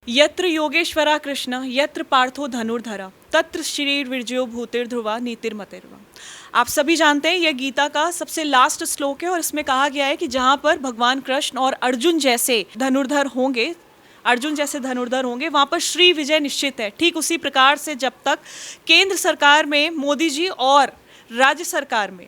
यत्र योगेश्वरा कृष्ण यत्र पार्थो धनुर्धरा तत्र श्रीर्विजयो भूतिर्ध्रुवा नीतिर्मतिर्वा। आप सभी जानते हैं यह गीता का सबसे लास्ट श्लोक है और इसमें कहा गया है कि जहाँ पर भगवान कृष्ण और अर्जुन जैसे धनुर्धर होंगे, वहाँ पर श्री विजय निश्चित है। ठीक उसी प्रकार से जब तक केंद्र सरकार में मोदी जी और राज्य सरकार में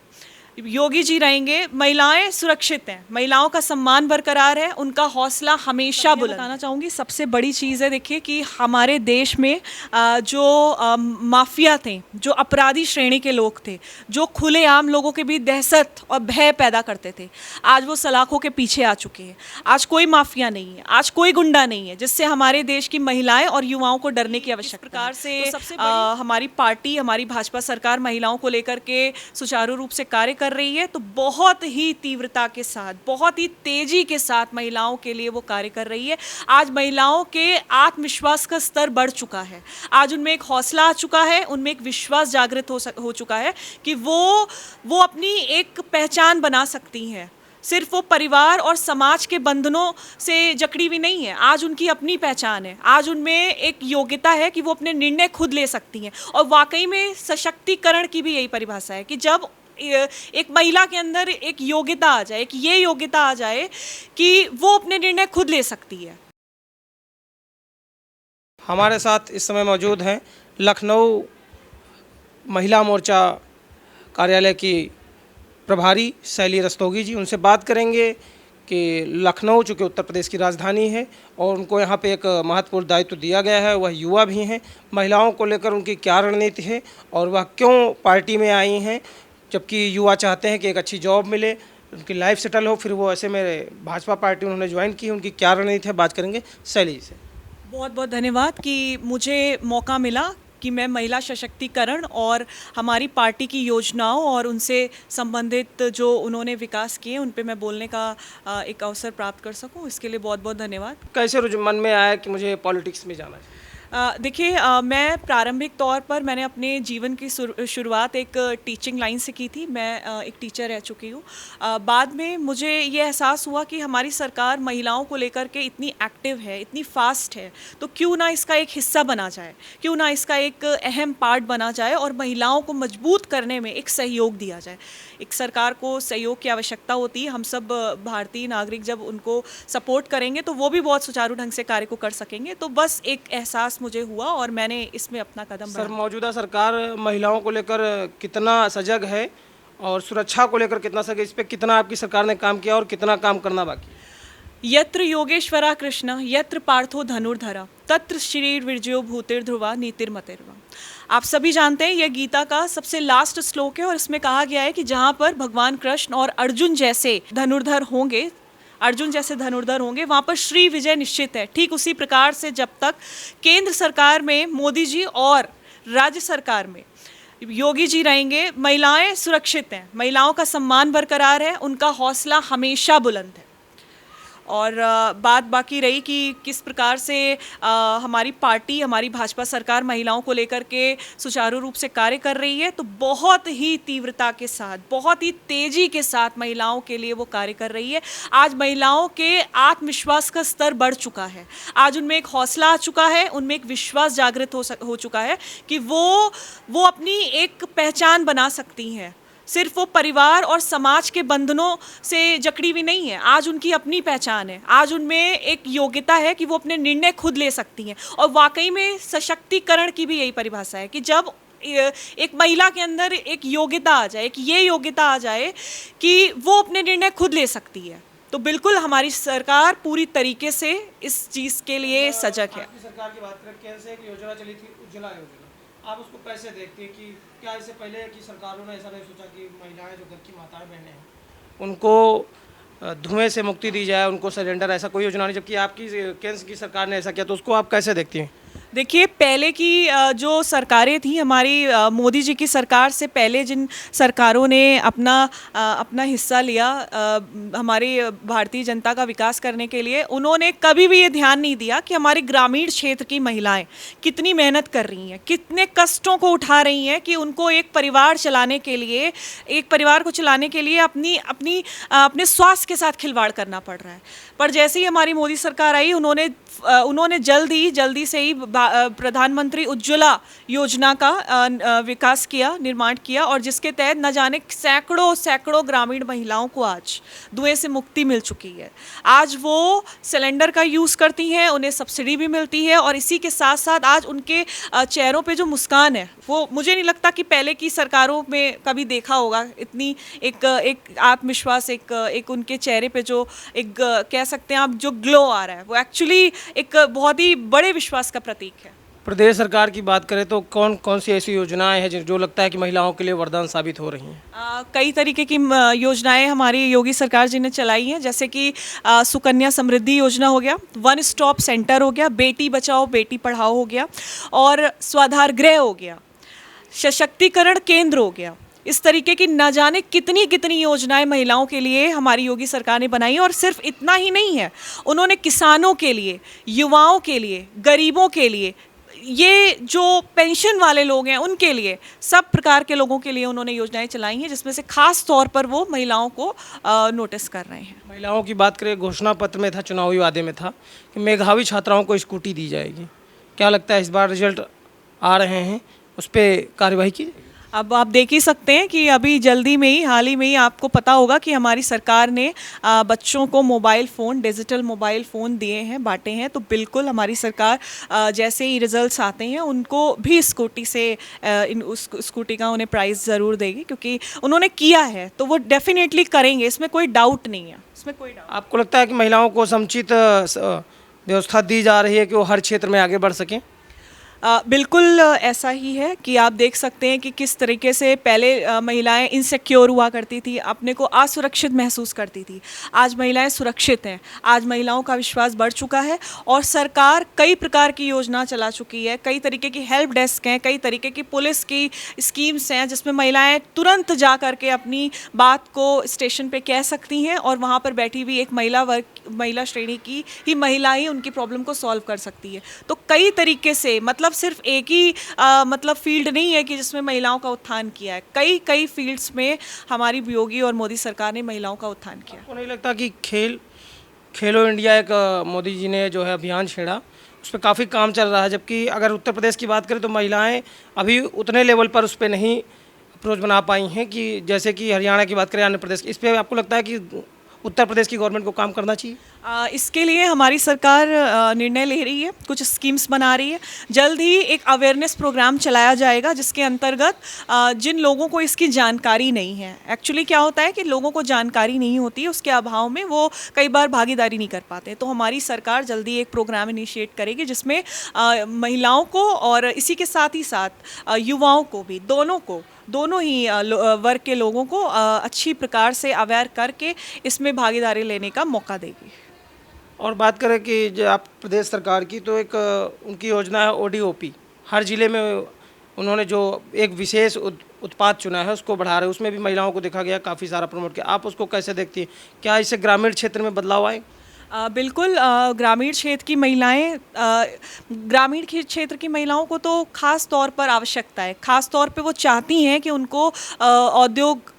योगी जी रहेंगे, महिलाएं सुरक्षित हैं, महिलाओं का सम्मान बरकरार है, उनका हौसला हमेशा बुलंद। बताना चाहूँगी सबसे बड़ी चीज़ है, देखिए कि हमारे देश में जो माफिया थे, जो अपराधी श्रेणी के लोग थे, जो खुलेआम लोगों के बीच दहशत और भय पैदा करते थे, आज वो सलाखों के पीछे आ चुके हैं। आज कोई माफिया नहीं है, आज कोई गुंडा नहीं है जिससे हमारे देश की महिलाएं और युवाओं को डरने की आवश्यकता। प्रकार से हमारी पार्टी, हमारी भाजपा सरकार महिलाओं को लेकर के सुचारू रूप से कार्य कर रही है, तो बहुत ही तीव्रता के साथ, बहुत ही तेजी के साथ महिलाओं के लिए वो कार्य कर रही है। आज महिलाओं के आत्मविश्वास का स्तर बढ़ चुका है, आज उनमें एक हौसला आ चुका है, उनमें एक विश्वास जागृत हो चुका है कि वो अपनी एक पहचान बना सकती हैं। सिर्फ वो परिवार और समाज के बंधनों से जकड़ी हुई नहीं है, आज उनकी अपनी पहचान है, आज उनमें एक योग्यता है कि वो अपने निर्णय खुद ले सकती हैं। और वाकई में सशक्तिकरण की भी यही परिभाषा है कि जब एक महिला के अंदर एक योग्यता आ जाए, कि ये योग्यता आ जाए कि वो अपने निर्णय खुद ले सकती है। हमारे साथ इस समय मौजूद हैं लखनऊ महिला मोर्चा कार्यालय की प्रभारी शैली रस्तोगी जी। उनसे बात करेंगे कि लखनऊ चूँकि उत्तर प्रदेश की राजधानी है और उनको यहाँ पे एक महत्वपूर्ण दायित्व दिया गया है, वह युवा भी हैं, महिलाओं को लेकर उनकी क्या रणनीति है और वह क्यों पार्टी में आई हैं, जबकि युवा चाहते हैं कि एक अच्छी जॉब मिले, उनकी लाइफ सेटल हो, फिर वो ऐसे में भाजपा पार्टी उन्होंने ज्वाइन की, उनकी क्या रणनीति है, बात करेंगे शैली जी से। बहुत बहुत धन्यवाद कि मुझे मौका मिला कि मैं महिला सशक्तिकरण और हमारी पार्टी की योजनाओं और उनसे संबंधित जो उन्होंने विकास किए उन पे मैं बोलने का एक अवसर प्राप्त कर सकूं। इसके लिए बहुत बहुत धन्यवाद। कैसे मन में आया कि मुझे पॉलिटिक्स में जाना है? देखिए, मैं प्रारंभिक तौर पर मैंने अपने जीवन की शुरुआत एक टीचिंग लाइन से की थी। मैं एक टीचर रह चुकी हूँ। बाद में मुझे ये एहसास हुआ कि हमारी सरकार महिलाओं को लेकर के इतनी एक्टिव है, इतनी फास्ट है, तो क्यों ना इसका एक हिस्सा बना जाए, क्यों ना इसका एक अहम पार्ट बना जाए और महिलाओं को मजबूत करने में एक सहयोग दिया जाए। एक सरकार को सहयोग की आवश्यकता होती है, हम सब भारतीय नागरिक जब उनको सपोर्ट करेंगे तो वो भी बहुत सुचारू ढंग से कार्य को कर सकेंगे। तो बस एक एहसास मुझे हुआ और मैंने इसमें अपना कदम बढ़ाया। मौजूदा सरकार महिलाओं को लेकर कितना सजग है और सुरक्षा को लेकर कितना सजग है, इस पर कितना आपकी सरकार ने काम किया और कितना काम करना बाकी है? यत्र योगेश्वरा कृष्ण यत्र पार्थो धनुर्धरा तत्र श्रीर्विजयो भूतिर्ध्रुवा नीतिर्मतिर्वा। आप सभी जानते हैं यह गीता का सबसे लास्ट श्लोक है और इसमें कहा गया है कि जहाँ पर भगवान कृष्ण और अर्जुन जैसे धनुर्धर होंगे, वहाँ पर श्री विजय निश्चित है। ठीक उसी प्रकार से जब तक केंद्र सरकार में मोदी जी और राज्य सरकार में योगी जी रहेंगे, महिलाएं सुरक्षित हैं, महिलाओं का सम्मान बरकरार है, उनका हौसला हमेशा बुलंद है। और बात बाकी रही कि किस प्रकार से हमारी पार्टी, हमारी भाजपा सरकार महिलाओं को लेकर के सुचारू रूप से कार्य कर रही है, तो बहुत ही तीव्रता के साथ, बहुत ही तेजी के साथ महिलाओं के लिए वो कार्य कर रही है। आज महिलाओं के आत्मविश्वास का स्तर बढ़ चुका है, आज उनमें एक हौसला आ चुका है, उनमें एक विश्वास जागृत हो चुका है कि वो अपनी एक पहचान बना सकती हैं। सिर्फ वो परिवार और समाज के बंधनों से जकड़ी हुई नहीं है, आज उनकी अपनी पहचान है, आज उनमें एक योग्यता है कि वो अपने निर्णय खुद ले सकती हैं। और वाकई में सशक्तिकरण की भी यही परिभाषा है कि जब एक महिला के अंदर एक योग्यता आ जाए, कि ये योग्यता आ जाए कि वो अपने निर्णय खुद ले सकती है, तो बिल्कुल हमारी सरकार पूरी तरीके से इस चीज़ के लिए सजग है। सरकार की बात करें, केंद्र से एक योजना चली थी उज्ज्वला योजना, आप उसको कैसे देखते हैं कि क्या इससे पहले की सरकारों ने ऐसा नहीं सोचा कि महिलाएं जो घर की माताएं बहनें हैं उनको धुएं से मुक्ति दी जाए, उनको सिलेंडर, ऐसा कोई योजना नहीं, जबकि आपकी केंद्र की सरकार ने ऐसा किया, तो उसको आप कैसे देखती हैं? देखिए, पहले की जो सरकारें थी हमारी, मोदी जी की सरकार से पहले जिन सरकारों ने अपना हिस्सा लिया हमारी भारतीय जनता का विकास करने के लिए, उन्होंने कभी भी ये ध्यान नहीं दिया कि हमारे ग्रामीण क्षेत्र की महिलाएं कितनी मेहनत कर रही हैं, कितने कष्टों को उठा रही हैं कि उनको एक परिवार चलाने के लिए, एक परिवार को चलाने के लिए अपने स्वास्थ्य के साथ खिलवाड़ करना पड़ रहा है। पर जैसे ही हमारी मोदी सरकार आई, उन्होंने जल्दी से ही प्रधानमंत्री उज्ज्वला योजना का विकास किया, निर्माण किया, और जिसके तहत न जाने सैकड़ों ग्रामीण महिलाओं को आज धुएं से मुक्ति मिल चुकी है। आज वो सिलेंडर का यूज़ करती हैं, उन्हें सब्सिडी भी मिलती है, और इसी के साथ साथ आज उनके चेहरों पे जो मुस्कान है, वो मुझे नहीं लगता कि पहले की सरकारों में कभी देखा होगा। इतनी एक आत्मविश्वास, एक उनके चेहरे पे जो एक कह सकते हैं आप जो ग्लो आ रहा है, वो एक्चुअली एक बहुत ही बड़े विश्वास का प्रतीक है। प्रदेश सरकार की बात करें तो कौन कौन सी ऐसी योजनाएं हैं जो लगता है कि महिलाओं के लिए वरदान साबित हो रही हैं? कई तरीके की योजनाएं हमारी योगी सरकार जी ने चलाई हैं, जैसे कि सुकन्या समृद्धि योजना हो गया, वन स्टॉप सेंटर हो गया, बेटी बचाओ बेटी पढ़ाओ हो गया, और स्वाधार गृह हो गया, सशक्तिकरण केंद्र हो गया। इस तरीके की न जाने कितनी योजनाएं महिलाओं के लिए हमारी योगी सरकार ने बनाई। और सिर्फ इतना ही नहीं है, उन्होंने किसानों के लिए, युवाओं के लिए, गरीबों के लिए, ये जो पेंशन वाले लोग हैं उनके लिए, सब प्रकार के लोगों के लिए उन्होंने योजनाएं चलाई हैं, जिसमें से खास तौर पर वो महिलाओं को नोटिस कर रहे हैं। महिलाओं की बात करें, घोषणा पत्र में था, चुनावी वादे में था कि मेधावी छात्राओं को स्कूटी दी जाएगी। क्या लगता है इस बार रिजल्ट आ रहे हैं, उस पर कार्यवाही की? अब आप देख ही सकते हैं कि अभी हाल ही में ही आपको पता होगा कि हमारी सरकार ने बच्चों को mobile phone, digital mobile phone दिए हैं, बांटे हैं। तो बिल्कुल हमारी सरकार जैसे ही रिजल्ट्स आते हैं उनको भी स्कूटी से उस स्कूटी का उन्हें प्राइज़ ज़रूर देगी, क्योंकि उन्होंने किया है तो वो डेफिनेटली करेंगे, इसमें कोई डाउट नहीं है, इसमें कोई डाउट। आपको लगता है कि महिलाओं को समुचित व्यवस्था दी जा रही है कि वो हर क्षेत्र में आगे बढ़ सकें? बिल्कुल ऐसा ही है कि आप देख सकते हैं कि किस तरीके से पहले महिलाएं इनसिक्योर हुआ करती थी, अपने को असुरक्षित महसूस करती थी। आज महिलाएं सुरक्षित हैं, आज महिलाओं का विश्वास बढ़ चुका है, और सरकार कई प्रकार की योजना चला चुकी है। कई तरीके की हेल्प डेस्क हैं, कई तरीके की पुलिस की स्कीम्स हैं, जिसमें महिलाएं तुरंत जा कर के अपनी बात को स्टेशन पे कह सकती हैं, और वहाँ पर बैठी हुई एक महिला श्रेणी की ही महिला ही उनकी प्रॉब्लम को सॉल्व कर सकती है। तो कई तरीके से, मतलब सिर्फ एक ही मतलब फील्ड नहीं है कि जिसमें महिलाओं का उत्थान किया है, कई फील्ड्स में हमारी योगी और मोदी सरकार ने महिलाओं का उत्थान किया। आपको नहीं लगता कि खेलो इंडिया एक मोदी जी ने जो है अभियान छेड़ा, उस पर काफ़ी काम चल रहा है, जबकि अगर उत्तर प्रदेश की बात करें तो महिलाएं अभी उतने लेवल पर उस पर नहीं अप्रोच बना पाई हैं कि जैसे कि हरियाणा की बात करें, आंध्र प्रदेश की। इस पर आपको लगता है कि उत्तर प्रदेश की गवर्नमेंट को काम करना चाहिए? इसके लिए हमारी सरकार निर्णय ले रही है, कुछ स्कीम्स बना रही है। जल्द ही एक अवेयरनेस प्रोग्राम चलाया जाएगा, जिसके अंतर्गत जिन लोगों को इसकी जानकारी नहीं है, एक्चुअली क्या होता है कि लोगों को जानकारी नहीं होती है, उसके अभाव में वो कई बार भागीदारी नहीं कर पाते। तो हमारी सरकार जल्दी एक प्रोग्राम इनिशिएट करेगी, जिसमें महिलाओं को और इसी के साथ ही साथ युवाओं को भी, दोनों ही वर्ग के लोगों को अच्छी प्रकार से अवेयर करके इसमें भागीदारी लेने का मौका देगी। और बात करें कि जो आप प्रदेश सरकार की, तो एक उनकी योजना है ODOP। हर ज़िले में उन्होंने जो एक विशेष उत्पाद चुना है उसको बढ़ा रहे हैं, उसमें भी महिलाओं को देखा गया, काफ़ी सारा प्रमोट किया। आप उसको कैसे देखती हैं? क्या इससे ग्रामीण क्षेत्र में बदलाव आए? बिल्कुल, ग्रामीण क्षेत्र की महिलाएं, ग्रामीण क्षेत्र की महिलाओं को तो ख़ास तौर पर आवश्यकता है, ख़ास तौर पे वो चाहती हैं कि उनको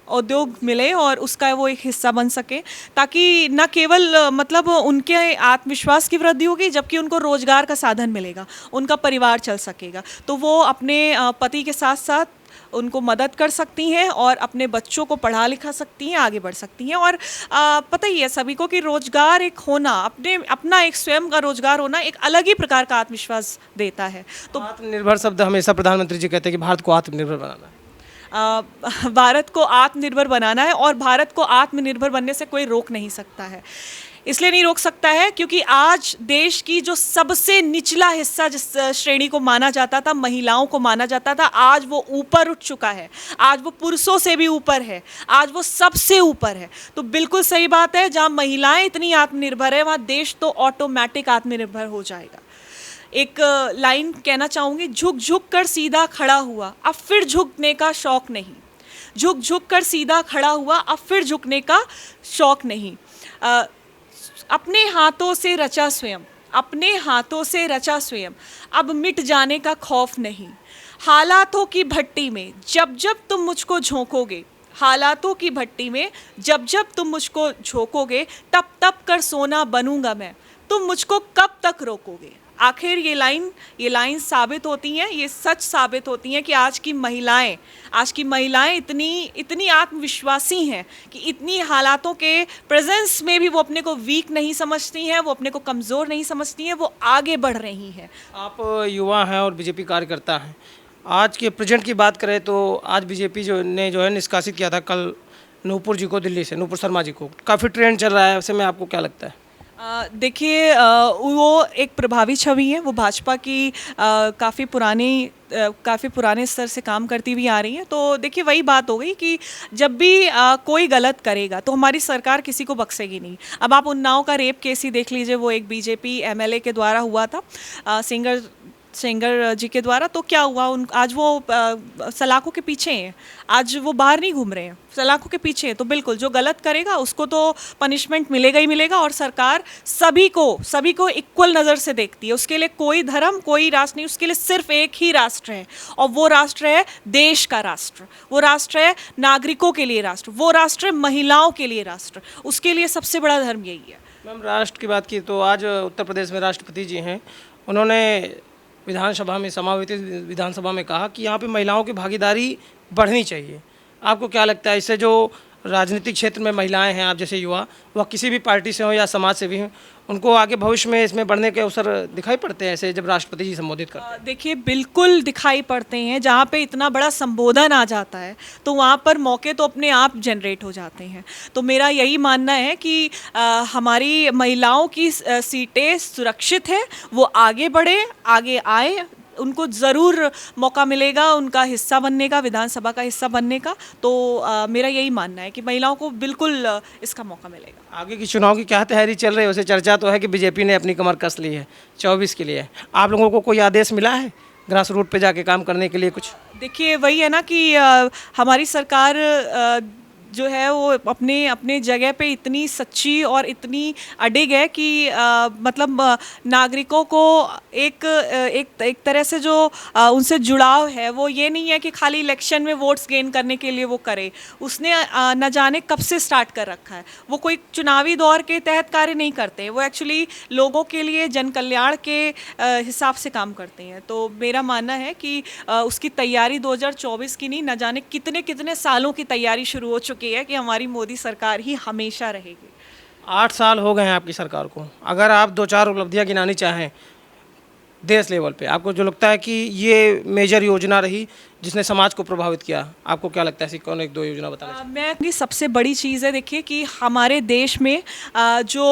उद्योग मिले और उसका वो एक हिस्सा बन सके, ताकि न केवल मतलब उनके आत्मविश्वास की वृद्धि होगी, जबकि उनको रोज़गार का साधन मिलेगा, उनका परिवार चल सकेगा। तो वो अपने पति के साथ साथ उनको मदद कर सकती हैं और अपने बच्चों को पढ़ा लिखा सकती हैं, आगे बढ़ सकती हैं। और पता ही है सभी को कि रोज़गार एक होना, अपना एक स्वयं का रोज़गार होना एक अलग ही प्रकार का आत्मविश्वास देता है। तो आत्मनिर्भर शब्द हमेशा प्रधानमंत्री जी कहते हैं कि भारत को आत्मनिर्भर बनाना है। भारत को आत्मनिर्भर बनाना है, और भारत को आत्मनिर्भर बनने से कोई रोक नहीं सकता है। इसलिए नहीं रोक सकता है क्योंकि आज देश की जो सबसे निचला हिस्सा जिस श्रेणी को माना जाता था, महिलाओं को माना जाता था, आज वो ऊपर उठ चुका है। आज वो पुरुषों से भी ऊपर है, आज वो सबसे ऊपर है। तो बिल्कुल सही बात है, जहाँ महिलाएं इतनी आत्मनिर्भर है, वहाँ देश तो ऑटोमेटिक आत्मनिर्भर हो जाएगा। एक लाइन कहना चाहूँगी, झुक झुक कर सीधा खड़ा हुआ, अब फिर झुकने का शौक नहीं। झुक झुक कर सीधा खड़ा हुआ, अब फिर झुकने का शौक नहीं। अपने हाथों से रचा स्वयं, अपने हाथों से रचा स्वयं, अब मिट जाने का खौफ नहीं। हालातों की भट्टी में जब जब तुम मुझको झोंकोगे, हालातों की भट्टी में जब जब तुम मुझको झोंकोगे, तब तब कर सोना बनूंगा मैं, तुम मुझको कब तक रोकोगे। आखिर ये लाइन साबित होती हैं, ये सच साबित होती हैं कि आज की महिलाएं इतनी आत्मविश्वासी हैं कि इतनी हालातों के प्रेजेंस में भी वो अपने को वीक नहीं समझती हैं, वो अपने को कमज़ोर नहीं समझती हैं, वो आगे बढ़ रही हैं। आप युवा हैं और बीजेपी कार्यकर्ता हैं। आज के प्रेजेंट की बात करें तो आज बीजेपी जो है निष्कासित किया था कल नूपुर जी को, दिल्ली से नूपुर शर्मा जी को। काफ़ी ट्रेंड चल रहा है, ऐसे में आपको क्या लगता है? देखिए, वो एक प्रभावी छवि है, वो भाजपा की काफ़ी पुराने स्तर से काम करती हुई आ रही है। तो देखिए, वही बात हो गई कि जब भी कोई गलत करेगा तो हमारी सरकार किसी को बख्शेगी नहीं। अब आप उन्नाव का रेप केस ही देख लीजिए, वो एक बीजेपी एमएलए के द्वारा हुआ था, सेंगर जी के द्वारा। तो क्या हुआ, आज वो सलाखों के पीछे हैं, आज वो बाहर नहीं घूम रहे हैं, सलाखों के पीछे हैं। तो बिल्कुल जो गलत करेगा उसको तो पनिशमेंट मिलेगा ही मिलेगा, और सरकार सभी को इक्वल नज़र से देखती है। उसके लिए कोई धर्म, कोई राष्ट्र नहीं, उसके लिए सिर्फ एक ही राष्ट्र है, और वो राष्ट्र है देश का राष्ट्र, वो राष्ट्र है नागरिकों के लिए राष्ट्र, वो राष्ट्र है महिलाओं के लिए राष्ट्र। उसके लिए सबसे बड़ा धर्म यही है। मैम, राष्ट्र की बात की तो आज उत्तर प्रदेश में राष्ट्रपति जी हैं, उन्होंने विधानसभा में, समावेती विधानसभा में कहा कि यहाँ पे महिलाओं की भागीदारी बढ़नी चाहिए। आपको क्या लगता है, इससे जो राजनीतिक क्षेत्र में महिलाएं हैं, आप जैसे युवा, वह किसी भी पार्टी से हो या समाज से भी हों, उनको आगे भविष्य में इसमें बढ़ने के अवसर दिखाई पड़ते हैं ऐसे जब राष्ट्रपति जी संबोधित करते हैं? देखिए, बिल्कुल दिखाई पड़ते हैं। जहाँ पे इतना बड़ा संबोधन आ जाता है तो वहाँ पर मौके तो अपने आप जनरेट हो जाते हैं। तो मेरा यही मानना है कि हमारी महिलाओं की सीटें सुरक्षित हैं, वो आगे बढ़े, आगे आए, उनको ज़रूर मौका मिलेगा उनका हिस्सा बनने का, विधानसभा का हिस्सा बनने का। तो मेरा यही मानना है कि महिलाओं को बिल्कुल इसका मौका मिलेगा। आगे की चुनाव की क्या तैयारी चल रही है? वैसे चर्चा तो है कि बीजेपी ने अपनी कमर कस ली है 24 के लिए। आप लोगों को कोई आदेश मिला है ग्रास रूट पे जाके काम करने के लिए कुछ? देखिए, वही है ना कि हमारी सरकार जो है वो अपने जगह पे इतनी सच्ची और इतनी अडिग है कि मतलब नागरिकों को एक तरह से जो उनसे जुड़ाव है वो ये नहीं है कि खाली इलेक्शन में वोट्स गेन करने के लिए वो करे। उसने न जाने कब से स्टार्ट कर रखा है। वो कोई चुनावी दौर के तहत कार्य नहीं करते, वो एक्चुअली लोगों के लिए, जन कल्याण के हिसाब से काम करते हैं। तो मेरा मानना है कि उसकी तैयारी 2024 की नहीं, न जाने कितने कितने सालों की तैयारी शुरू हो चुकी है कि हमारी मोदी सरकार ही हमेशा रहेगी। 8 साल हो गए हैं आपकी सरकार को। अगर आप 2-4 उपलब्धियां गिनानी चाहें देश लेवल पे, आपको जो लगता है कि ये मेजर योजना रही जिसने समाज को प्रभावित किया, आपको क्या लगता है? ऐसी कौन 1-2 योजना बताना? मैं सबसे बड़ी चीज़ है, देखिए कि हमारे देश में जो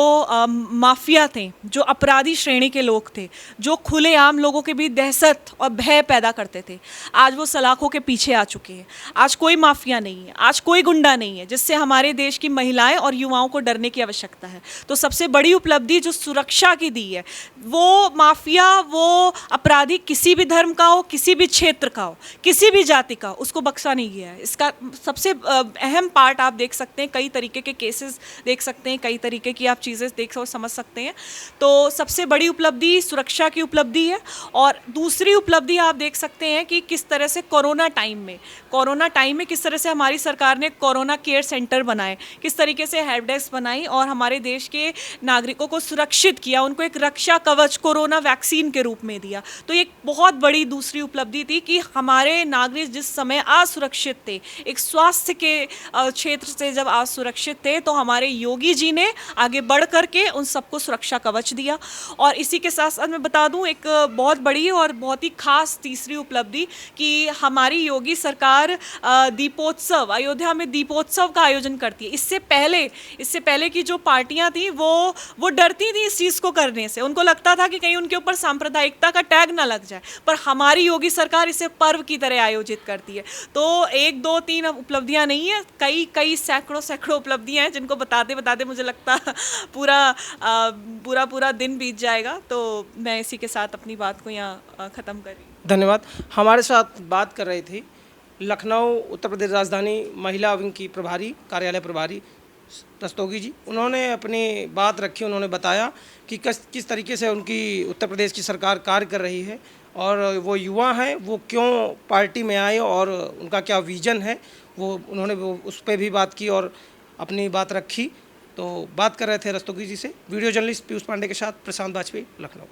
माफिया थे, जो अपराधी श्रेणी के लोग थे, जो खुलेआम लोगों के बीच दहशत और भय पैदा करते थे, आज वो सलाखों के पीछे आ चुके हैं। आज कोई माफिया नहीं है, आज कोई गुंडा नहीं है जिससे हमारे देश की महिलाएं और युवाओं को डरने की आवश्यकता है। तो सबसे बड़ी उपलब्धि जो सुरक्षा की दी है, वो माफिया, वो अपराधी किसी भी धर्म का हो, किसी भी क्षेत्र का हो, किसी भी जाति का, उसको बख्शा नहीं गया है। इसका सबसे अहम पार्ट आप देख सकते हैं, कई तरीके के केसेस देख सकते हैं, कई तरीके की आप चीज़ें देख और समझ सकते हैं। तो सबसे बड़ी उपलब्धि सुरक्षा की उपलब्धि है। और दूसरी उपलब्धि आप देख सकते हैं कि किस तरह से कोरोना टाइम में किस तरह से हमारी सरकार ने कोरोना केयर सेंटर बनाए, किस तरीके से हेल्प डेस्क बनाई और हमारे देश के नागरिकों को सुरक्षित किया, उनको एक रक्षा कवच कोरोना वैक्सीन के रूप में दिया। तो एक बहुत बड़ी दूसरी उपलब्धि थी कि हमारे नागरिक जिस समय असुरक्षित थे, एक स्वास्थ्य के क्षेत्र से जब असुरक्षित थे, तो हमारे योगी जी ने आगे बढ़ करके उन सबको सुरक्षा कवच दिया। और इसी के साथ साथ मैं बता दूं एक बहुत बड़ी और बहुत ही खास तीसरी उपलब्धि कि हमारी योगी सरकार दीपोत्सव, अयोध्या में दीपोत्सव का आयोजन करती है। इससे पहले की जो पार्टियां थी वो डरती थी इस चीज़ को करने से। उनको लगता था कि कहीं उनके ऊपर सांप्रदायिक एकता का टैग ना लग जाए, पर हमारी योगी सरकार इसे पर्व की तरह आयोजित करती है। तो 1 2 3 उपलब्धियां नहीं है, कई कई सैकड़ों सैकड़ों उपलब्धियां हैं जिनको बताते बताते मुझे लगता पूरा दिन बीत जाएगा। तो मैं इसी के साथ अपनी बात को यहाँ ख़त्म कर रही हूँ। धन्यवाद। हमारे साथ बात कर रही थी लखनऊ उत्तर प्रदेश राजधानी महिला विंग की प्रभारी, कार्यालय प्रभारी रस्तोगी जी। उन्होंने अपनी बात रखी, उन्होंने बताया कि किस तरीके से उनकी उत्तर प्रदेश की सरकार कार्य कर रही है और वो युवा हैं, वो क्यों पार्टी में आए और उनका क्या विज़न है, उन्होंने उस पर भी बात की और अपनी बात रखी। तो बात कर रहे थे रस्तोगी जी से। वीडियो जर्नलिस्ट पीयूष पांडे के साथ प्रशांत वाजपेयी, लखनऊ।